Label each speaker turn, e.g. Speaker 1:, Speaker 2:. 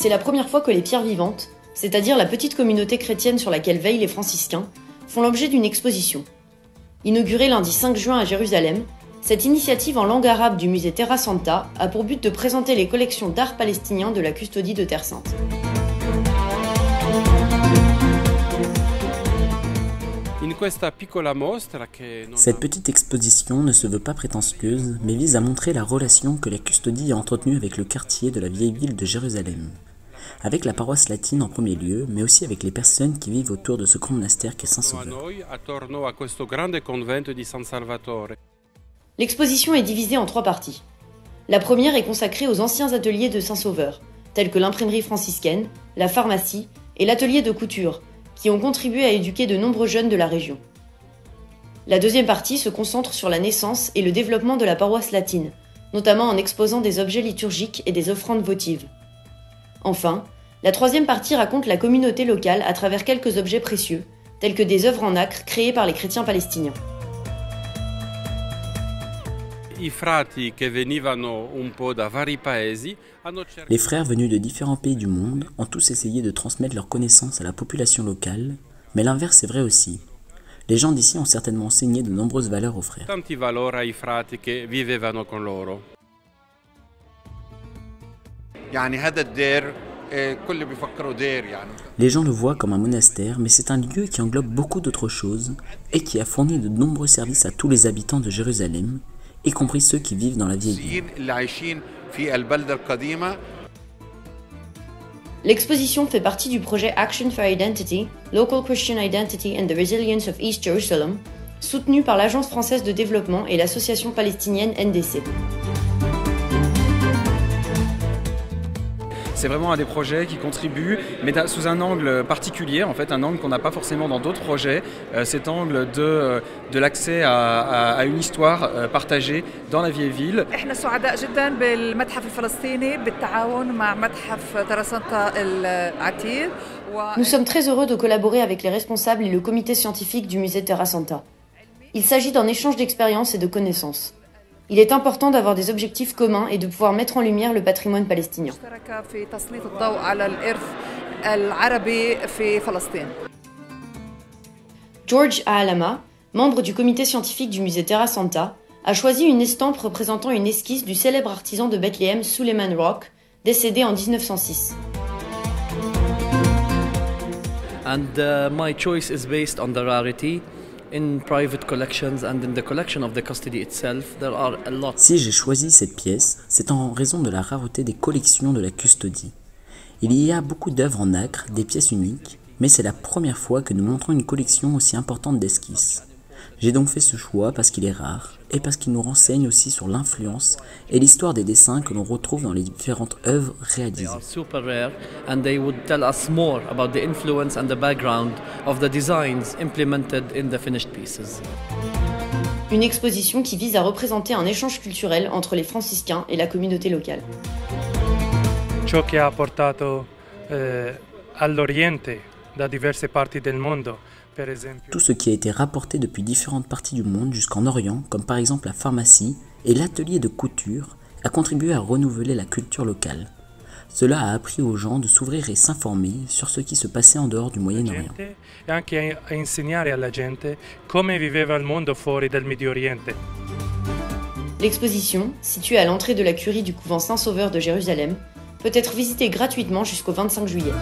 Speaker 1: c'est la première fois que les pierres vivantes, c'est-à-dire la petite communauté chrétienne sur laquelle veillent les franciscains, font l'objet d'une exposition. Inaugurée lundi 5 juin à Jérusalem, cette initiative en langue arabe du musée Terra Santa a pour but de présenter les collections d'art palestinien de la custodie de Terre Sainte.
Speaker 2: Cette petite exposition ne se veut pas prétentieuse, mais vise à montrer la relation que la custodie a entretenue avec le quartier de la vieille ville de Jérusalem, avec la paroisse latine en premier lieu, mais aussi avec les personnes qui vivent autour de ce grand monastère qu'est Saint-Sauveur.
Speaker 1: L'exposition est divisée en 3 parties. La première est consacrée aux anciens ateliers de Saint-Sauveur, tels que l'imprimerie franciscaine, la pharmacie et l'atelier de couture, qui ont contribué à éduquer de nombreux jeunes de la région. La deuxième partie se concentre sur la naissance et le développement de la paroisse latine, notamment en exposant des objets liturgiques et des offrandes votives. Enfin, la troisième partie raconte la communauté locale à travers quelques objets précieux, tels que des œuvres en nacre créées par les chrétiens palestiniens.
Speaker 2: Les frères venus de différents pays du monde ont tous essayé de transmettre leurs connaissances à la population locale, mais l'inverse est vrai aussi. Les gens d'ici ont certainement enseigné de nombreuses valeurs aux frères. Les gens le voient comme un monastère, mais c'est un lieu qui englobe beaucoup d'autres choses et qui a fourni de nombreux services à tous les habitants de Jérusalem, y compris ceux qui vivent dans la vieille ville.
Speaker 1: L'exposition fait partie du projet Action for Identity, Local Christian Identity and the Resilience of East Jerusalem, soutenu par l'Agence française de développement et l'association palestinienne NDC.
Speaker 3: C'est vraiment un des projets qui contribue, mais sous un angle particulier, en fait, un angle qu'on n'a pas forcément dans d'autres projets, cet angle de l'accès à une histoire partagée dans la vieille ville.
Speaker 1: Nous sommes très heureux de collaborer avec les responsables et le comité scientifique du musée Terra Santa. Il s'agit d'un échange d'expériences et de connaissances. Il est important d'avoir des objectifs communs et de pouvoir mettre en lumière le patrimoine palestinien. George Aalama, membre du comité scientifique du musée Terra Santa, a choisi une estampe représentant une esquisse du célèbre artisan de Bethléem Suleiman Rock, décédé en 1906.
Speaker 4: My choice is based on the rarity. In private collections and in the collection of the custody itself, there are a lot.
Speaker 2: Si j'ai choisi cette pièce, c'est en raison de la rareté des collections de la custodie. Il y a beaucoup d'œuvres en nacre, des pièces uniques, mais c'est la première fois que nous montrons une collection aussi importante d'esquisses. J'ai donc fait ce choix parce qu'il est rare et parce qu'il nous renseigne aussi sur l'influence et l'histoire des dessins que l'on retrouve dans les différentes œuvres réalisées.
Speaker 4: They are super rare and they would tell us more about the influence and the background of the designs implemented in the finished pieces.
Speaker 1: Une exposition qui vise à représenter un échange culturel entre les franciscains et la communauté locale.
Speaker 5: Ciò che ha portato all'Oriente da diverse parti del mondo.
Speaker 2: Tout ce qui a été rapporté depuis différentes parties du monde jusqu'en Orient, comme par exemple la pharmacie et l'atelier de couture, a contribué à renouveler la culture locale. Cela a appris aux gens de s'ouvrir et s'informer sur ce qui se passait en dehors du Moyen-Orient.
Speaker 5: E anche a insegnare alla gente come viveva il mondo fuori dal Medio Oriente.
Speaker 1: L'exposition, située à l'entrée de la curie du couvent Saint-Sauveur de Jérusalem, peut être visitée gratuitement jusqu'au 25 juillet.